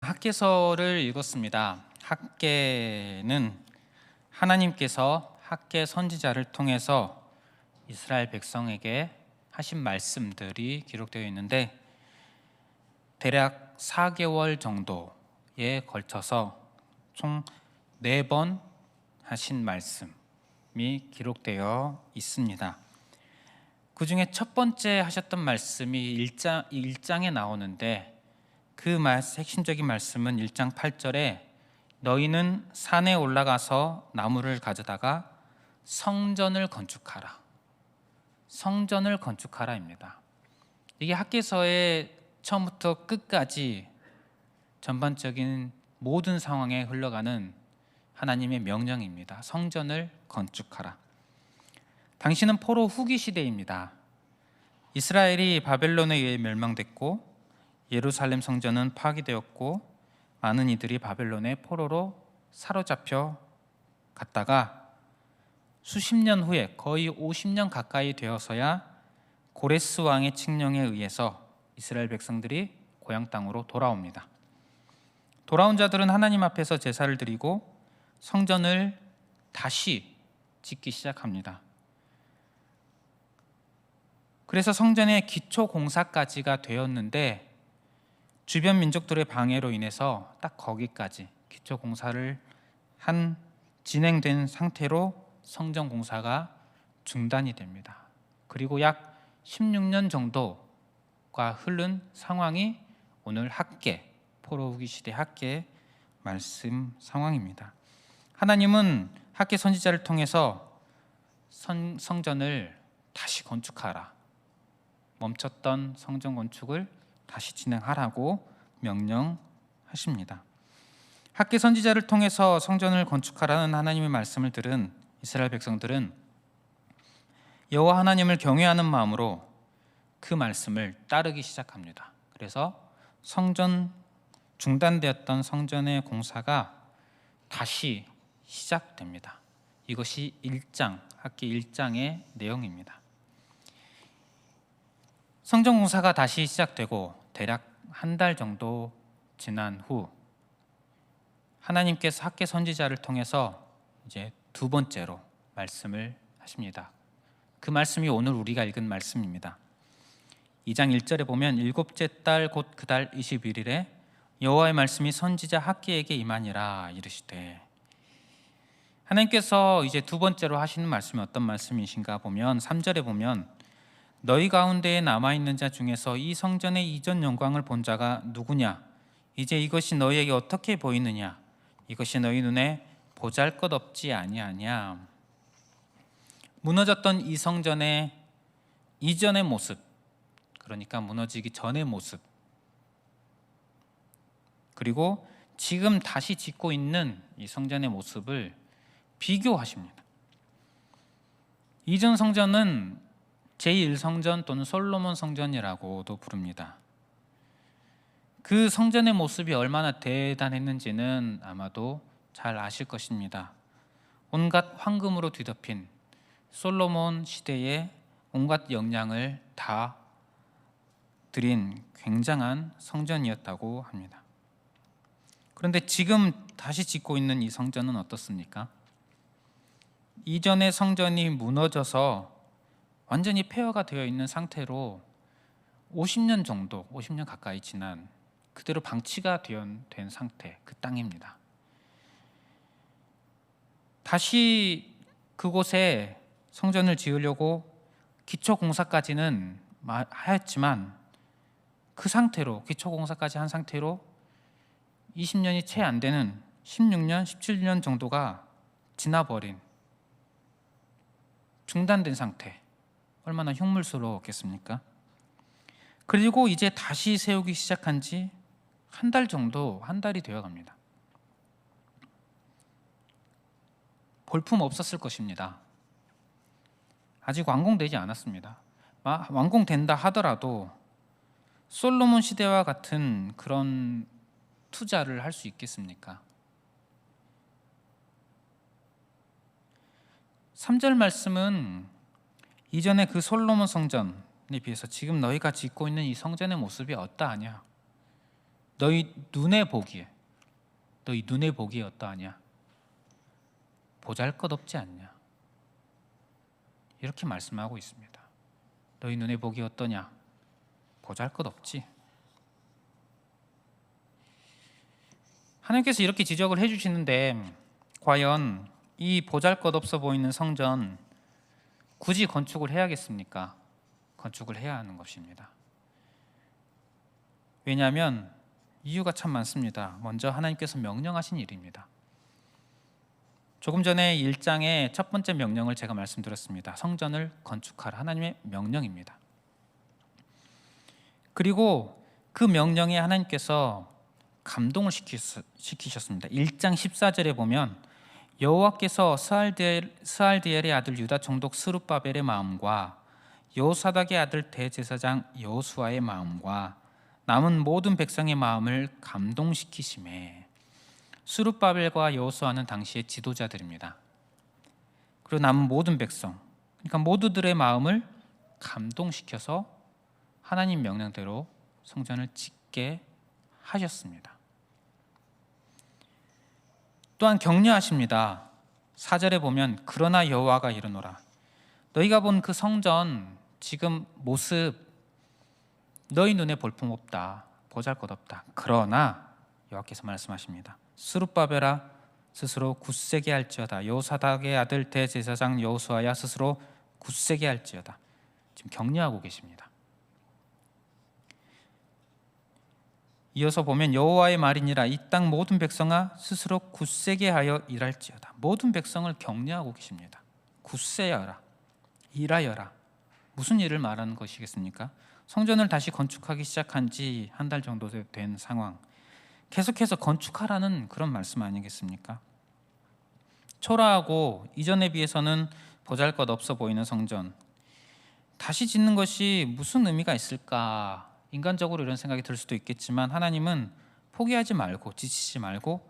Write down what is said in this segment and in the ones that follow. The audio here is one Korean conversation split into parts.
학개서를 읽었습니다. 학개는 하나님께서 학개 선지자를 통해서 이스라엘 백성에게 하신 말씀들이 기록되어 있는데, 대략 4개월 정도에 걸쳐서 총 4번 하신 말씀이 기록되어 있습니다. 그 중에 첫 번째 하셨던 말씀이 1장에 나오는데, 그 핵심적인 말씀은 1장 8절에 너희는 산에 올라가서 나무를 가져다가 성전을 건축하라. 성전을 건축하라입니다. 이게 학개서의 처음부터 끝까지 전반적인 모든 상황에 흘러가는 하나님의 명령입니다. 성전을 건축하라. 당시는 포로 후기 시대입니다. 이스라엘이 바벨론에 의해 멸망됐고 예루살렘 성전은 파괴되었고 많은 이들이 바벨론의 포로로 사로잡혀 갔다가 수십 년 후에 거의 50년 가까이 되어서야 고레스 왕의 칙령에 의해서 이스라엘 백성들이 고향 땅으로 돌아옵니다. 돌아온 자들은 하나님 앞에서 제사를 드리고 성전을 다시 짓기 시작합니다. 그래서 성전의 기초 공사까지가 되었는데, 주변 민족들의 방해로 인해서 딱 거기까지 기초 공사를 진행된 상태로 성전 공사가 중단이 됩니다. 그리고 약 16년 정도가 흐른 상황이 오늘 학개, 포로 후기 시대 학개의 말씀 상황입니다. 하나님은 학개 선지자를 통해서 성전을 다시 건축하라, 멈췄던 성전 건축을 다시 진행하라고 명령하십니다. 학개 선지자를 통해서 성전을 건축하라는 하나님의 말씀을 들은 이스라엘 백성들은 여호와 하나님을 경외하는 마음으로 그 말씀을 따르기 시작합니다. 그래서 중단되었던 성전의 공사가 다시 시작됩니다. 이것이 학개 1장의 내용입니다. 성전 공사가 다시 시작되고 대략 한 달 정도 지난 후 하나님께서 학개 선지자를 통해서 이제 두 번째로 말씀을 하십니다. 그 말씀이 오늘 우리가 읽은 말씀입니다. 2장 1절에 보면 일곱째 달 곧 그 달 21일에 여호와의 말씀이 선지자 학개에게 임하니라 이르시되, 하나님께서 이제 두 번째로 하시는 말씀이 어떤 말씀이신가 보면 3절에 보면 너희 가운데에 남아있는 자 중에서 이 성전의 이전 영광을 본 자가 누구냐? 이제 이것이 너희에게 어떻게 보이느냐? 이것이 너희 눈에 보잘것없지 아니하냐? 무너졌던 이 성전의 이전의 모습, 그러니까 무너지기 전의 모습, 그리고 지금 다시 짓고 있는 이 성전의 모습을 비교하십니다. 이전 성전은 제1성전 또는 솔로몬 성전이라고도 부릅니다. 그 성전의 모습이 얼마나 대단했는지는 아마도 잘 아실 것입니다. 온갖 황금으로 뒤덮인 솔로몬 시대의 온갖 역량을 다 들인 굉장한 성전이었다고 합니다. 그런데 지금 다시 짓고 있는 이 성전은 어떻습니까? 이전의 성전이 무너져서 완전히 폐허가 되어 있는 상태로 50년 가까이 지난 그대로 방치가 된 상태, 그 땅입니다. 다시 그곳에 성전을 지으려고 기초 공사까지는 하였지만 그 상태로, 기초 공사까지 한 상태로 20년이 채 안 되는 16년, 17년 정도가 지나버린 중단된 상태, 얼마나 흉물스러웠겠습니까? 그리고 이제 다시 세우기 시작한 지 한 달이 되어 갑니다. 볼품 없었을 것입니다. 아직 완공되지 않았습니다. 완공된다 하더라도 솔로몬 시대와 같은 그런 투자를 할 수 있겠습니까? 3절 말씀은 이전에 그 솔로몬 성전에 비해서 지금 너희가 짓고 있는 이 성전의 모습이 어떠하냐? 너희 눈에 보기에 어떠하냐? 보잘것없지 않냐? 이렇게 말씀하고 있습니다. 너희 눈에 보기 어떠냐? 보잘것없지. 하나님께서 이렇게 지적을 해주시는데 과연 이 보잘것없어 보이는 성전 굳이 건축을 해야겠습니까? 건축을 해야 하는 것입니다. 왜냐하면 이유가 참 많습니다. 먼저 하나님께서 명령하신 일입니다. 조금 전에 1장의 첫 번째 명령을 제가 말씀드렸습니다. 성전을 건축하라. 하나님의 명령입니다. 그리고 그 명령에 하나님께서 감동을 시키셨습니다. 1장 14절에 보면 여호와께서 스알디엘의 아들 유다 총독 스룹바벨의 마음과 여호사닥의 아들 대제사장 여호수아의 마음과 남은 모든 백성의 마음을 감동시키심에, 스룹바벨과 여호수아는 당시의 지도자들입니다. 그리고 남은 모든 백성, 그러니까 모두들의 마음을 감동시켜서 하나님 명령대로 성전을 짓게 하셨습니다. 또한 격려하십니다. 4절에 보면 그러나 여호와가 이르노라, 너희가 본 그 성전 지금 모습 너희 눈에 볼품없다, 보잘것없다. 그러나 여호와께서 말씀하십니다. 스룹바벨아 스스로 굳세게 할지어다. 여호사닥의 아들 대제사장 여호수아야 스스로 굳세게 할지어다. 지금 격려하고 계십니다. 이어서 보면 여호와의 말이니라 이 땅 모든 백성아 스스로 굳세게 하여 일할지어다. 모든 백성을 격려하고 계십니다. 굳세여라, 일하여라. 무슨 일을 말하는 것이겠습니까? 성전을 다시 건축하기 시작한 지 한 달 정도 된 상황, 계속해서 건축하라는 그런 말씀 아니겠습니까? 초라하고 이전에 비해서는 보잘것없어 보이는 성전, 다시 짓는 것이 무슨 의미가 있을까? 인간적으로 이런 생각이 들 수도 있겠지만 하나님은 포기하지 말고 지치지 말고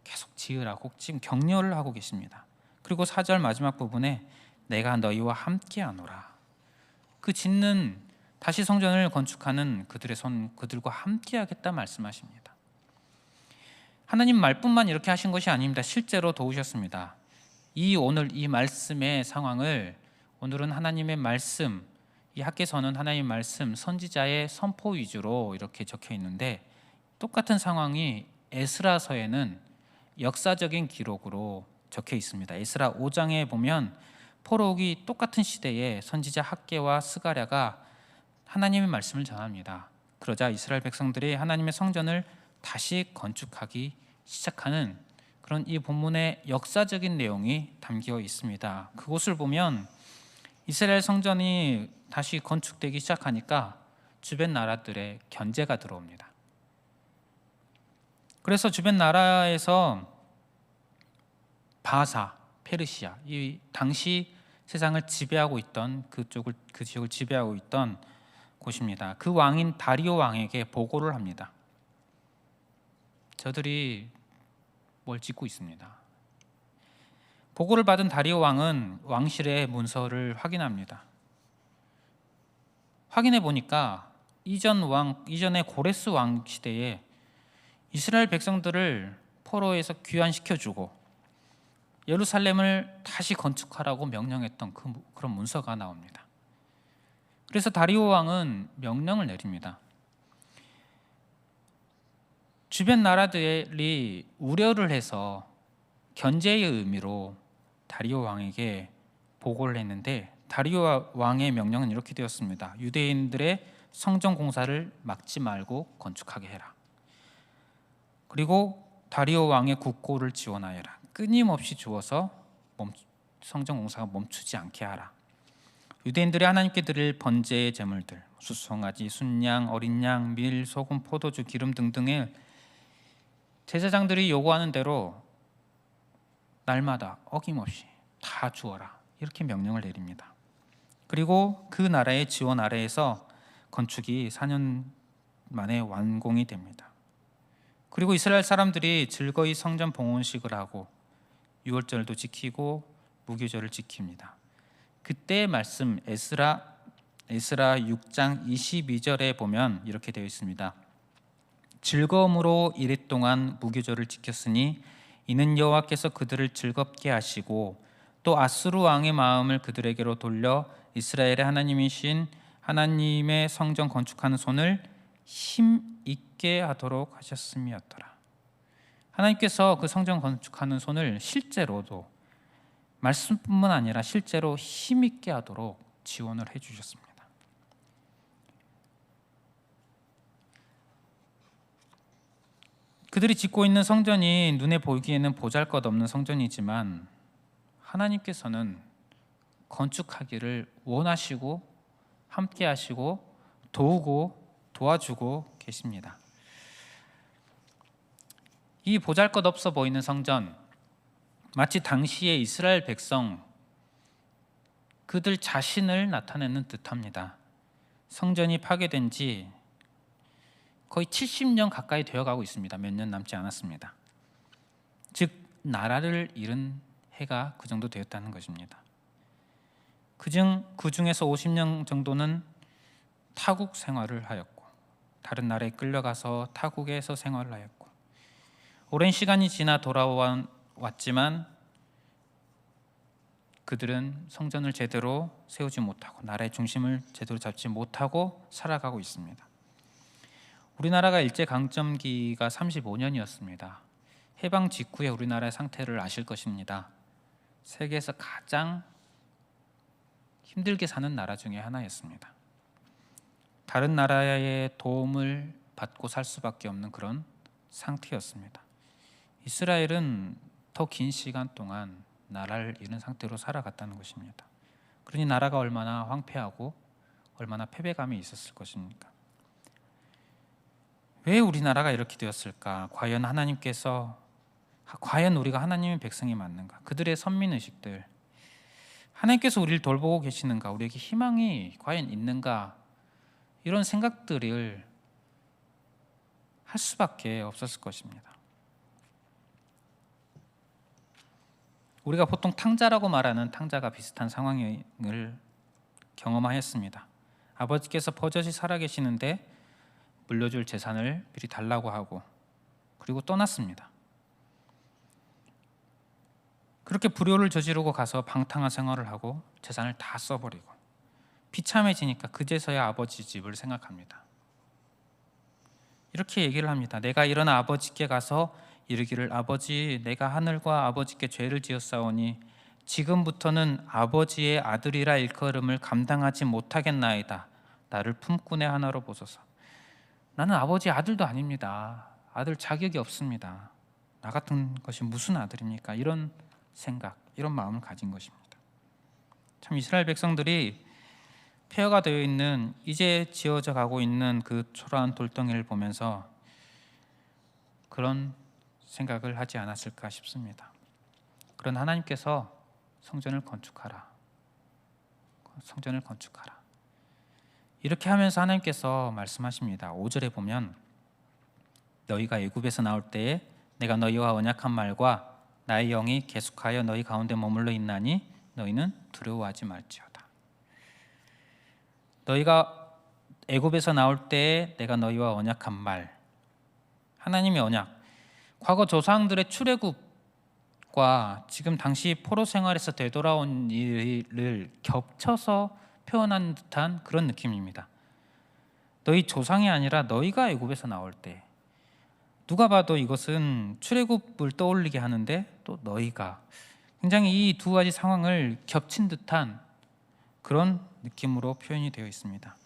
계속 지으라고 지금 격려를 하고 계십니다. 그리고 4절 마지막 부분에 내가 너희와 함께하노라. 그 짓는 다시 성전을 건축하는 그들의 손, 그들과 함께하겠다 말씀하십니다. 하나님 말뿐만 이렇게 하신 것이 아닙니다. 실제로 도우셨습니다. 오늘 이 말씀의 상황을, 오늘은 하나님의 말씀, 이 학개서는 하나님의 말씀, 선지자의 선포 위주로 이렇게 적혀 있는데, 똑같은 상황이 에스라서에는 역사적인 기록으로 적혀 있습니다. 에스라 5장에 보면 포로기 똑같은 시대에 선지자 학개와 스가랴가 하나님의 말씀을 전합니다. 그러자 이스라엘 백성들이 하나님의 성전을 다시 건축하기 시작하는 그런 이 본문의 역사적인 내용이 담겨 있습니다. 그곳을 보면 이스라엘 성전이 다시 건축되기 시작하니까 주변 나라들의 견제가 들어옵니다. 그래서 주변 나라에서 바사, 페르시아, 이 당시 세상을 지배하고 있던 그 지역을 지배하고 있던 곳입니다. 그 왕인 다리오 왕에게 보고를 합니다. 저들이 뭘 짓고 있습니다. 보고를 받은 다리오 왕은 왕실의 문서를 확인합니다. 확인해 보니까 이전의 고레스 왕 시대에 이스라엘 백성들을 포로에서 귀환시켜주고 예루살렘을 다시 건축하라고 명령했던 그런 문서가 나옵니다. 그래서 다리오 왕은 명령을 내립니다. 주변 나라들이 우려를 해서 견제의 의미로 다리오 왕에게 보고를 했는데, 다리오 왕의 명령은 이렇게 되었습니다. 유대인들의 성전 공사를 막지 말고 건축하게 해라. 그리고 다리오 왕의 국고를 지원하여라. 끊임없이 주어서 성전 공사가 멈추지 않게 하라. 유대인들이 하나님께 드릴 번제의 제물들, 수송아지, 순양, 어린 양, 밀, 소금, 포도주, 기름 등등의 제사장들이 요구하는 대로 날마다 어김없이 다 주어라. 이렇게 명령을 내립니다. 그리고 그 나라의 지원 아래에서 건축이 4년 만에 완공이 됩니다. 그리고 이스라엘 사람들이 즐거이 성전 봉헌식을 하고 유월절도 지키고 무교절을 지킵니다. 그때의 말씀 에스라 6장 22절에 보면 이렇게 되어 있습니다. 즐거움으로 이랫동안 무교절을 지켰으니 이는 여호와께서 그들을 즐겁게 하시고 또 아수르 왕의 마음을 그들에게로 돌려 이스라엘의 하나님이신 하나님의 성전 건축하는 손을 힘 있게 하도록 하셨음이었더라. 하나님께서 그 성전 건축하는 손을 실제로도 말씀뿐만 아니라 실제로 힘 있게 하도록 지원을 해주셨습니다. 그들이 짓고 있는 성전이 눈에 보이기에는 보잘것없는 성전이지만 하나님께서는 건축하기를 원하시고 함께 하시고 도우고 도와주고 계십니다. 이 보잘것없어 보이는 성전, 마치 당시의 이스라엘 백성 그들 자신을 나타내는 듯합니다. 성전이 파괴된 지 거의 70년 가까이 되어가고 있습니다. 몇 년 남지 않았습니다. 즉 나라를 잃은 해가 그 정도 되었다는 것입니다. 그중에서 50년 정도는 타국 생활을 하였고 다른 나라에 끌려가서 타국에서 생활을 하였고 오랜 시간이 지나 돌아왔지만 그들은 성전을 제대로 세우지 못하고 나라의 중심을 제대로 잡지 못하고 살아가고 있습니다. 우리나라가 일제강점기가 35년이었습니다. 해방 직후에 우리나라의 상태를 아실 것입니다. 세계에서 가장 힘들게 사는 나라 중에 하나였습니다. 다른 나라의 도움을 받고 살 수밖에 없는 그런 상태였습니다. 이스라엘은 더 긴 시간 동안 나라를 잃은 상태로 살아갔다는 것입니다. 그러니 나라가 얼마나 황폐하고 얼마나 패배감이 있었을 것입니까? 왜 우리나라가 이렇게 되었을까? 과연 우리가 하나님의 백성이 맞는가? 그들의 선민의식들, 하나님께서 우리를 돌보고 계시는가? 우리에게 희망이 과연 있는가? 이런 생각들을 할 수밖에 없었을 것입니다. 우리가 보통 탕자라고 말하는 탕자가 비슷한 상황을 경험하였습니다. 아버지께서 버젓이 살아계시는데 물려줄 재산을 미리 달라고 하고 그리고 떠났습니다. 그렇게 불효를 저지르고 가서 방탕한 생활을 하고 재산을 다 써버리고 비참해지니까 그제서야 아버지 집을 생각합니다. 이렇게 얘기를 합니다. 내가 일어나 아버지께 가서 이르기를 아버지 내가 하늘과 아버지께 죄를 지었사오니 지금부터는 아버지의 아들이라 일컬음을 감당하지 못하겠나이다. 나를 품꾼의 하나로 보소서. 나는 아버지의 아들도 아닙니다. 아들 자격이 없습니다. 나 같은 것이 무슨 아들입니까? 이런 생각, 이런 마음을 가진 것입니다. 참 이스라엘 백성들이 폐허가 되어 있는 이제 지어져 가고 있는 그 초라한 돌덩이를 보면서 그런 생각을 하지 않았을까 싶습니다. 그런 하나님께서 성전을 건축하라. 성전을 건축하라. 이렇게 하면서 하나님께서 말씀하십니다. 5절에 보면 너희가 애굽에서 나올 때에 내가 너희와 언약한 말과 나의 영이 계속하여 너희 가운데 머물러 있나니 너희는 두려워하지 말지어다. 너희가 애굽에서 나올 때에 내가 너희와 언약한 말, 하나님의 언약, 과거 조상들의 출애굽과 지금 당시 포로 생활에서 되돌아온 일을 겹쳐서 표현한 듯한 그런 느낌입니다. 너희 조상이 아니라 너희가 애굽에서 나올 때, 누가 봐도 이것은 출애굽을 떠올리게 하는데 또 너희가, 굉장히 이 두 가지 상황을 겹친 듯한 그런 느낌으로 표현이 되어 있습니다.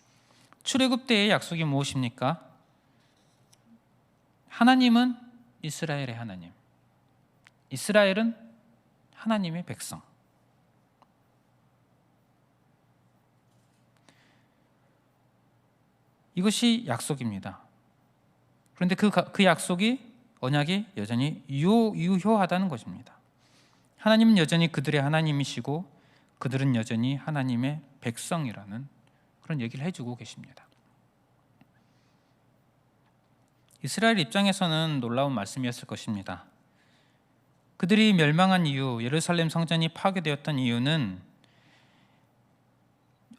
출애굽 때의 약속이 무엇입니까? 하나님은 이스라엘의 하나님, 이스라엘은 하나님의 백성. 이것이 약속입니다. 그런데 그 약속이, 언약이 여전히 유효하다는 것입니다. 하나님은 여전히 그들의 하나님이시고 그들은 여전히 하나님의 백성이라는 그런 얘기를 해주고 계십니다. 이스라엘 입장에서는 놀라운 말씀이었을 것입니다. 그들이 멸망한 이유, 예루살렘 성전이 파괴되었던 이유는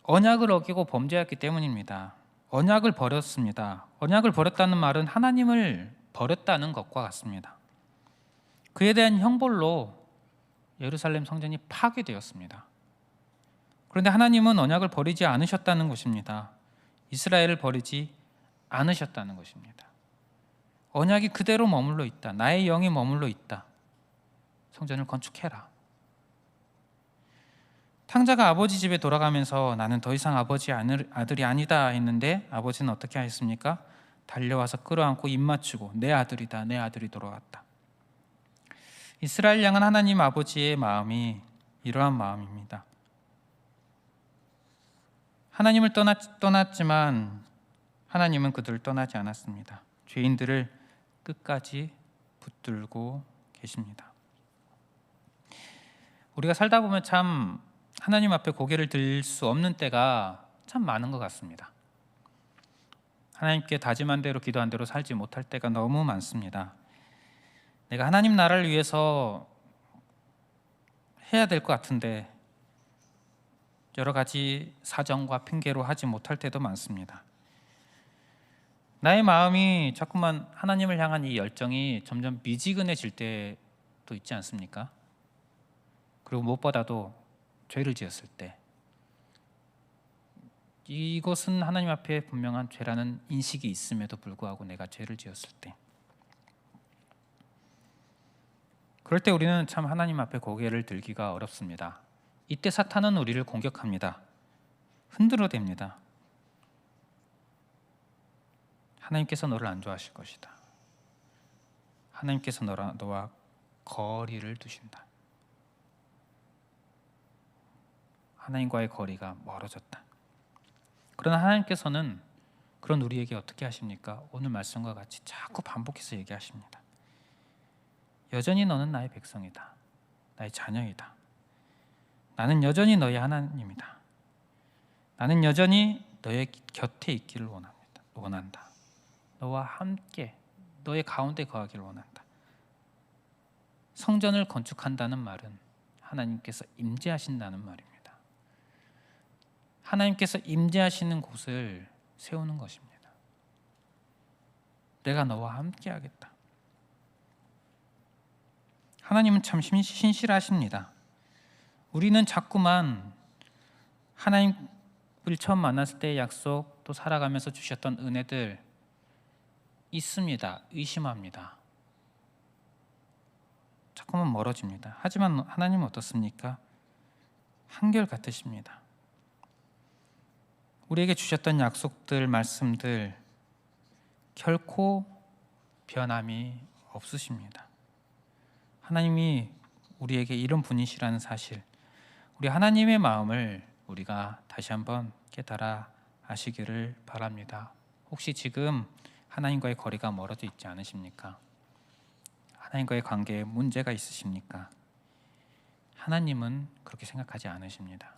언약을 어기고 범죄했기 때문입니다. 언약을 버렸습니다. 언약을 버렸다는 말은 하나님을 버렸다는 것과 같습니다. 그에 대한 형벌로 예루살렘 성전이 파괴되었습니다. 그런데 하나님은 언약을 버리지 않으셨다는 것입니다. 이스라엘을 버리지 않으셨다는 것입니다. 언약이 그대로 머물러 있다. 나의 영이 머물러 있다. 성전을 건축해라. 탕자가 아버지 집에 돌아가면서 나는 더 이상 아버지 아들이 아니다 했는데 아버지는 어떻게 하셨습니까? 달려와서 끌어안고 입 맞추고 내 아들이다. 내 아들이 돌아왔다. 이스라엘 양은 하나님 아버지의 마음이 이러한 마음입니다. 하나님을 떠났지만 하나님은 그들을 떠나지 않았습니다. 죄인들을 끝까지 붙들고 계십니다. 우리가 살다 보면 참 하나님 앞에 고개를 들 수 없는 때가 참 많은 것 같습니다. 하나님께 다짐한 대로 기도한 대로 살지 못할 때가 너무 많습니다. 내가 하나님 나라를 위해서 해야 될 것 같은데 여러 가지 사정과 핑계로 하지 못할 때도 많습니다. 나의 마음이 자꾸만 하나님을 향한 이 열정이 점점 미지근해질 때도 있지 않습니까? 그리고 무엇보다도 죄를 지었을 때, 이것은 하나님 앞에 분명한 죄라는 인식이 있음에도 불구하고 내가 죄를 지었을 때, 그럴 때 우리는 참 하나님 앞에 고개를 들기가 어렵습니다. 이때 사탄은 우리를 공격합니다. 흔들어댑니다. 하나님께서 너를 안 좋아하실 것이다. 하나님께서 너와 거리를 두신다. 하나님과의 거리가 멀어졌다. 그러나 하나님께서는 그런 우리에게 어떻게 하십니까? 오늘 말씀과 같이 자꾸 반복해서 얘기하십니다. 여전히 너는 나의 백성이다. 나의 자녀이다. 나는 여전히 너의 하나님이다. 나는 여전히 너의 곁에 있기를 원한다. 너와 함께 너의 가운데 거하기를 원한다. 성전을 건축한다는 말은 하나님께서 임재하신다는 말입니다. 하나님께서 임재하시는 곳을 세우는 것입니다. 내가 너와 함께 하겠다. 하나님은 참 신실하십니다. 우리는 자꾸만 하나님을 처음 만났을 때의 약속, 또 살아가면서 주셨던 은혜들 있습니다. 의심합니다. 자꾸만 멀어집니다. 하지만 하나님은 어떻습니까? 한결같으십니다. 우리에게 주셨던 약속들, 말씀들 결코 변함이 없으십니다. 하나님이 우리에게 이런 분이시라는 사실, 우리 하나님의 마음을 우리가 다시 한번 깨달아 아시기를 바랍니다. 혹시 지금 하나님과의 거리가 멀어져 있지 않으십니까? 하나님과의 관계에 문제가 있으십니까? 하나님은 그렇게 생각하지 않으십니다.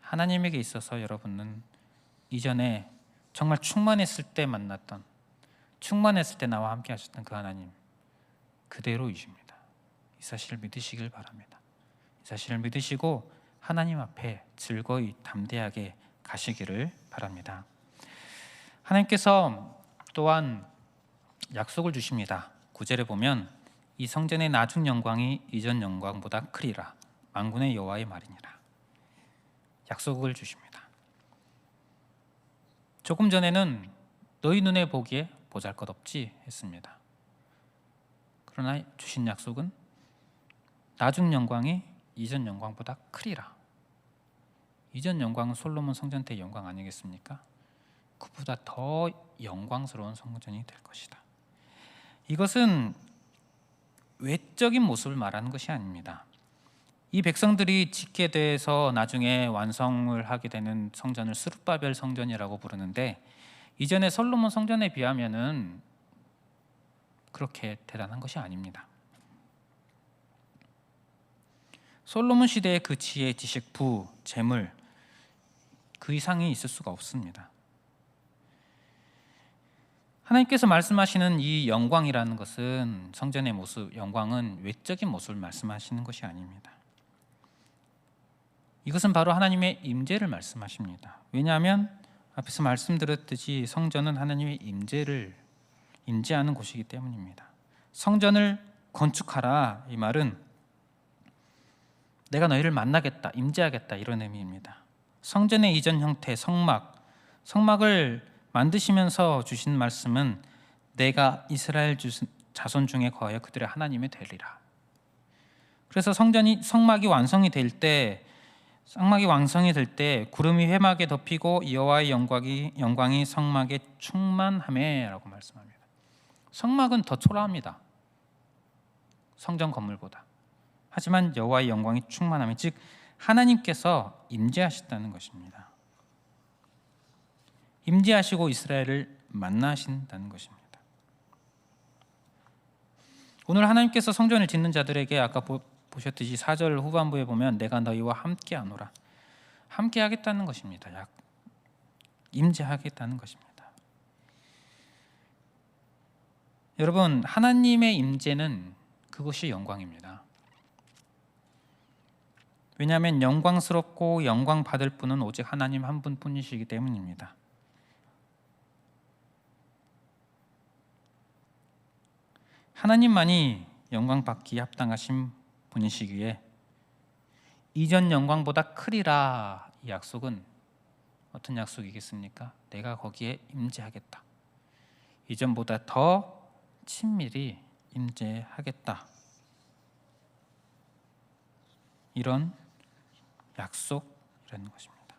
하나님에게 있어서 여러분은 이전에 정말 충만했을 때 만났던, 충만했을 때 나와 함께 하셨던 그 하나님 그대로이십니다. 이 사실을 믿으시길 바랍니다. 이 사실을 믿으시고 하나님 앞에 즐거이 담대하게 가시기를 바랍니다. 하나님께서 또한 약속을 주십니다. 9절에 보면 이 성전의 나중 영광이 이전 영광보다 크리라. 만군의 여호와의 말이니라. 약속을 주십니다. 조금 전에는 너희 눈에 보기에 보잘것없지 했습니다. 그러나 주신 약속은 나중 영광이 이전 영광보다 크리라. 이전 영광은 솔로몬 성전 때의 영광 아니겠습니까? 그보다 더 영광스러운 성전이 될 것이다. 이것은 외적인 모습을 말하는 것이 아닙니다. 이 백성들이 짓게 돼서 나중에 완성을 하게 되는 성전을 스룹바벨 성전이라고 부르는데, 이전에 솔로몬 성전에 비하면은 그렇게 대단한 것이 아닙니다. 솔로몬 시대의 그 지혜, 지식, 부, 재물 그 이상이 있을 수가 없습니다. 하나님께서 말씀하시는 이 영광이라는 것은, 성전의 모습, 영광은 외적인 모습을 말씀하시는 것이 아닙니다. 이것은 바로 하나님의 임재를 말씀하십니다. 왜냐하면 앞에서 말씀드렸듯이 성전은 하나님의 임재를 임재하는 곳이기 때문입니다. 성전을 건축하라, 이 말은 내가 너희를 만나겠다, 임재하겠다, 이런 의미입니다. 성전의 이전 형태, 성막을 만드시면서 주신 말씀은 내가 이스라엘 자손 중에 거하여 그들의 하나님이 되리라. 그래서 성막이 완성이 될 때 구름이 회막에 덮이고 여호와의 영광이 성막에 충만하매라고 말씀합니다. 성막은 더 초라합니다, 성전 건물보다. 하지만 여호와의 영광이 충만하며, 즉 하나님께서 임재하신다는 것입니다. 임재하시고 이스라엘을 만나신다는 것입니다. 오늘 하나님께서 성전을 짓는 자들에게 아까 보셨듯이 4절 후반부에 보면 내가 너희와 함께 하노라, 함께 하겠다는 것입니다. 임재하겠다는 것입니다. 여러분, 하나님의 임재는 그것이 영광입니다. 왜냐하면 영광스럽고 영광 받을 분은 오직 하나님 한 분뿐이시기 때문입니다. 하나님만이 영광 받기에 합당하신 분이시기에 이전 영광보다 크리라, 이 약속은 어떤 약속이겠습니까? 내가 거기에 임재하겠다, 이전보다 더 친밀히 임재하겠다, 이런 약속이라는 것입니다.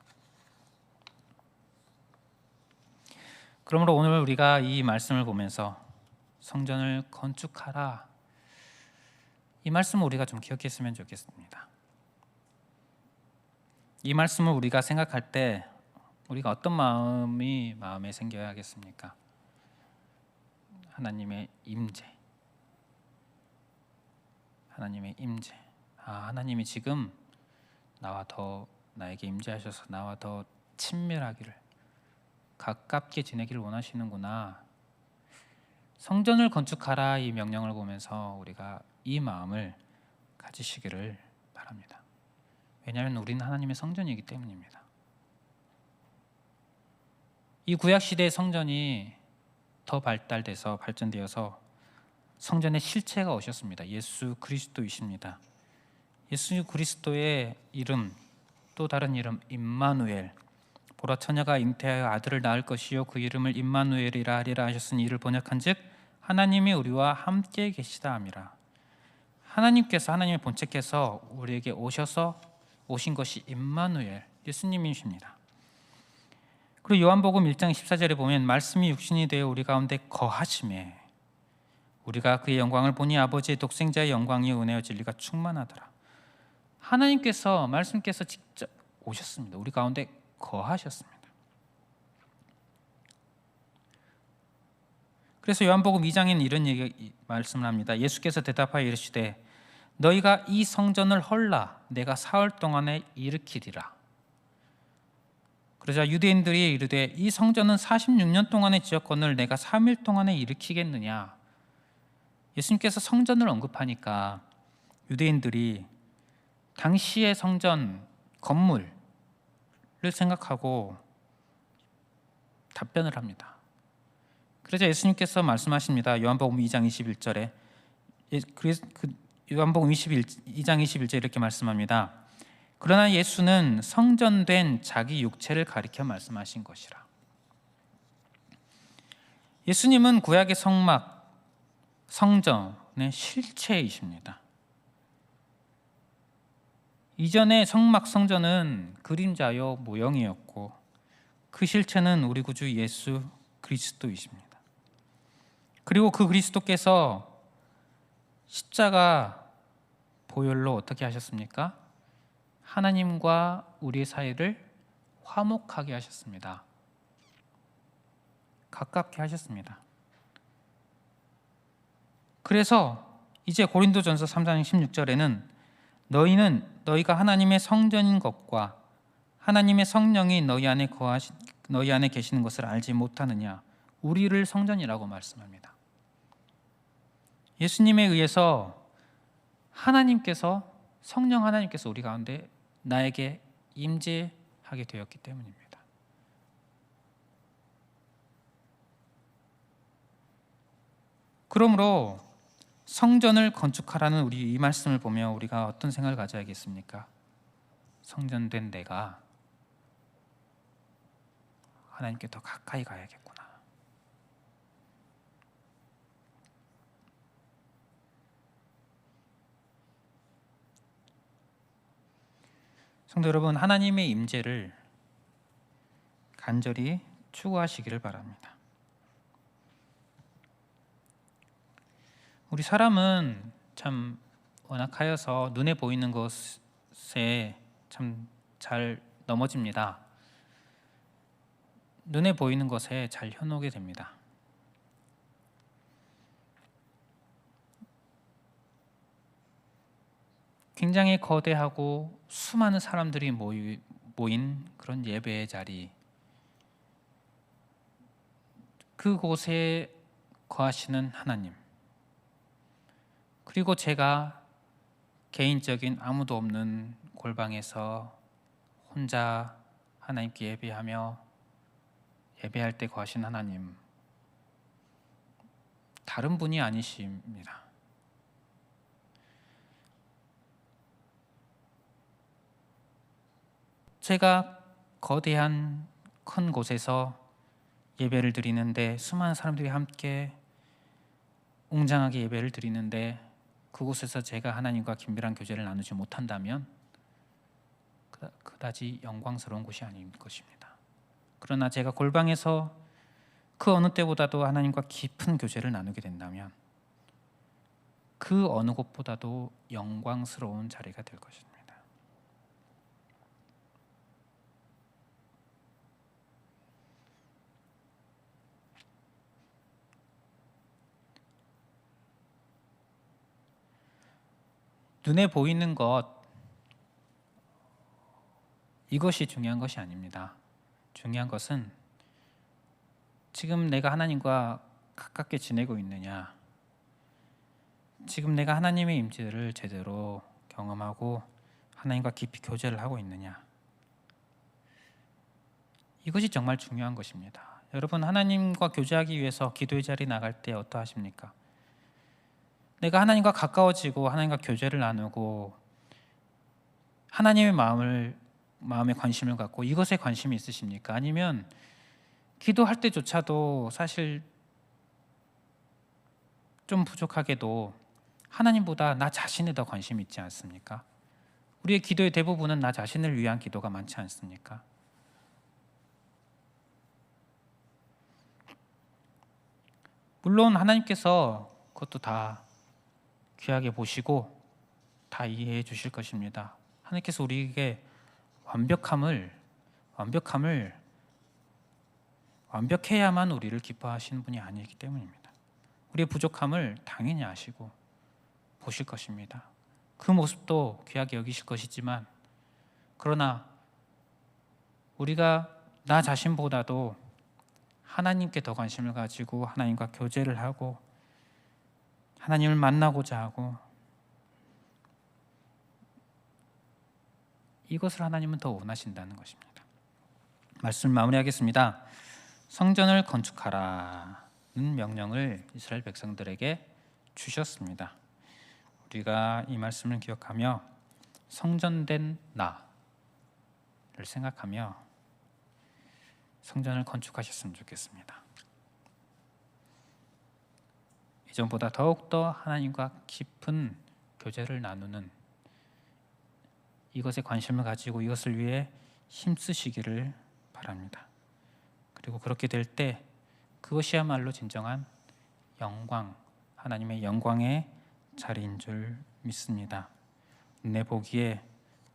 그러므로 오늘 우리가 이 말씀을 보면서 성전을 건축하라, 이 말씀을 우리가 좀 기억했으면 좋겠습니다. 이 말씀을 우리가 생각할 때 우리가 어떤 마음에 생겨야 하겠습니까? 하나님의 임재. 하나님이 지금 나에게 임재하셔서 나와 더 친밀하기를, 가깝게 지내기를 원하시는구나. 성전을 건축하라, 이 명령을 보면서 우리가 이 마음을 가지시기를 바랍니다. 왜냐하면 우리는 하나님의 성전이기 때문입니다. 이 구약시대의 성전이 더 발전되어서 성전의 실체가 오셨습니다. 예수 그리스도이십니다. 예수 그리스도의 이름, 또 다른 이름 임마누엘, 보라 처녀가 잉태하여 아들을 낳을 것이요 그 이름을 임마누엘이라 하리라 하셨으니 이를 번역한즉 하나님이 우리와 함께 계시다 함이라. 하나님의 본체께서 우리에게 오신 것이 임마누엘, 예수님이십니다. 그리고 요한복음 1장 14절에 보면 말씀이 육신이 되어 우리 가운데 거하심에 우리가 그의 영광을 보니 아버지의 독생자의 영광이 은혜와 진리가 충만하더라. 말씀께서 직접 오셨습니다. 우리 가운데 거하셨습니다. 그래서 요한복음 2장에는 이런 말씀을 합니다. 예수께서 대답하여 이르시되 너희가 이 성전을 헐라 내가 사흘 동안에 일으키리라. 그러자 유대인들이 이르되 이 성전은 46년 동안에 지었거늘 내가 3일 동안에 일으키겠느냐. 예수님께서 성전을 언급하니까 유대인들이 당시의 성전 건물을 생각하고 답변을 합니다. 그래서 예수님께서 말씀하십니다. 요한복음 2장 21절에 요한복음 2장 21절에 이렇게 말씀합니다. 그러나 예수는 성전된 자기 육체를 가리켜 말씀하신 것이라. 예수님은 구약의 성전의 실체이십니다. 이전의 성전은 그림자요 모형이었고 그 실체는 우리 구주 예수 그리스도이십니다. 그리고 그 그리스도께서 십자가 보혈로 어떻게 하셨습니까? 하나님과 우리의 사이를 화목하게 하셨습니다. 가깝게 하셨습니다. 그래서 이제 고린도전서 3장 16절에는 너희가 하나님의 성전인 것과 하나님의 성령이 너희 안에 계시는 것을 알지 못하느냐. 우리를 성전이라고 말씀합니다. 예수님에 의해서 성령 하나님께서 우리 가운데 나에게 임재하게 되었기 때문입니다. 그러므로 성전을 건축하라는 우리 이 말씀을 보며 우리가 어떤 생각을 가져야겠습니까? 성전된 내가 하나님께 더 가까이 가야겠구나. 성도 여러분, 하나님의 임재를 간절히 추구하시기를 바랍니다. 우리 사람은 참 완악하여서 눈에 보이는 것에 참 잘 넘어집니다. 눈에 보이는 것에 잘 현혹이 됩니다. 굉장히 거대하고 수많은 사람들이 모인 그런 예배의 자리, 그곳에 거하시는 하나님, 그리고 제가 개인적인 아무도 없는 골방에서 혼자 하나님께 예배하며 예배할 때 거하신 하나님, 다른 분이 아니십니다. 제가 거대한 큰 곳에서 예배를 드리는데, 수많은 사람들이 함께 웅장하게 예배를 드리는데 그곳에서 제가 하나님과 긴밀한 교제를 나누지 못한다면 그다지 영광스러운 곳이 아닌 것입니다. 그러나 제가 골방에서 그 어느 때보다도 하나님과 깊은 교제를 나누게 된다면 그 어느 곳보다도 영광스러운 자리가 될 것입니다. 눈에 보이는 것, 이것이 중요한 것이 아닙니다. 중요한 것은 지금 내가 하나님과 가깝게 지내고 있느냐, 지금 내가 하나님의 임재를 제대로 경험하고 하나님과 깊이 교제를 하고 있느냐, 이것이 정말 중요한 것입니다. 여러분, 하나님과 교제하기 위해서 기도의 자리에 나갈 때 어떠하십니까? 내가 하나님과 가까워지고 하나님과 교제를 나누고 하나님의 마음에 관심을 갖고 이것에 관심이 있으십니까? 아니면 기도할 때조차도 사실 좀 부족하게도 하나님보다 나 자신에 더 관심이 있지 않습니까? 우리의 기도의 대부분은 나 자신을 위한 기도가 많지 않습니까? 물론 하나님께서 그것도 다 귀하게 보시고 다 이해해 주실 것입니다. 하나님께서 우리에게 완벽해야만 우리를 기뻐하시는 분이 아니기 때문입니다. 우리의 부족함을 당연히 아시고 보실 것입니다. 그 모습도 귀하게 여기실 것이지만, 그러나 우리가 나 자신보다도 하나님께 더 관심을 가지고 하나님과 교제를 하고 하나님을 만나고자 하고, 이것을 하나님은 더 원하신다는 것입니다. 말씀 마무리하겠습니다. 성전을 건축하라는 명령을 이스라엘 백성들에게 주셨습니다. 우리가 이 말씀을 기억하며 성전된 나를 생각하며 성전을 건축하셨으면 좋겠습니다. 이전보다 더욱더 하나님과 깊은 교제를 나누는, 이것에 관심을 가지고 이것을 위해 힘쓰시기를 바랍니다. 그리고 그렇게 될 때 그것이야말로 진정한 영광, 하나님의 영광의 자리인 줄 믿습니다. 내 보기에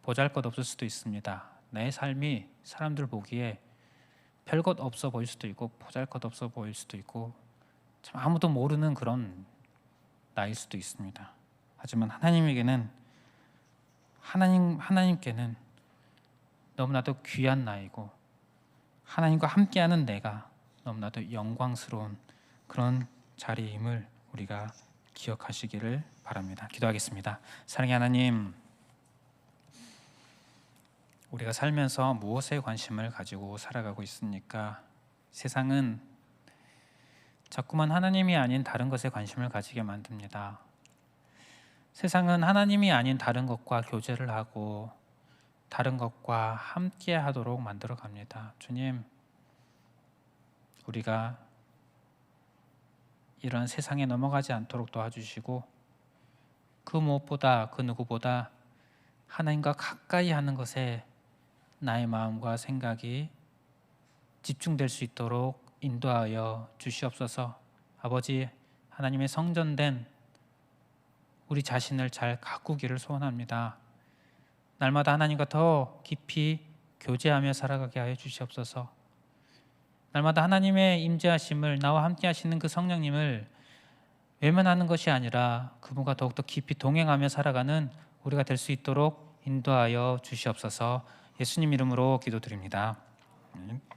보잘것 없을 수도 있습니다. 내 삶이 사람들 보기에 별것 없어 보일 수도 있고 보잘것 없어 보일 수도 있고 참 아무도 모르는 그런 나일 수도 있습니다. 하지만 하나님께는 너무나도 귀한 나이고 하나님과 함께하는 내가 너무나도 영광스러운 그런 자리임을 우리가 기억하시기를 바랍니다. 기도하겠습니다. 사랑의 하나님, 우리가 살면서 무엇에 관심을 가지고 살아가고 있습니까? 세상은 자꾸만 하나님이 아닌 다른 것에 관심을 가지게 만듭니다. 세상은 하나님이 아닌 다른 것과 교제를 하고 다른 것과 함께 하도록 만들어 갑니다. 주님, 우리가 이런 세상에 넘어가지 않도록 도와주시고, 그 무엇보다 그 누구보다 하나님과 가까이 하는 것에 나의 마음과 생각이 집중될 수 있도록 인도하여 주시옵소서. 아버지, 하나님의 성전된 우리 자신을 잘 가꾸기를 소원합니다. 날마다 하나님과 더 깊이 교제하며 살아가게 하여 주시옵소서. 날마다 하나님의 임재하심을, 나와 함께 하시는 그 성령님을 외면하는 것이 아니라 그분과 더욱더 깊이 동행하며 살아가는 우리가 될 수 있도록 인도하여 주시옵소서. 예수님 이름으로 기도드립니다. 아멘.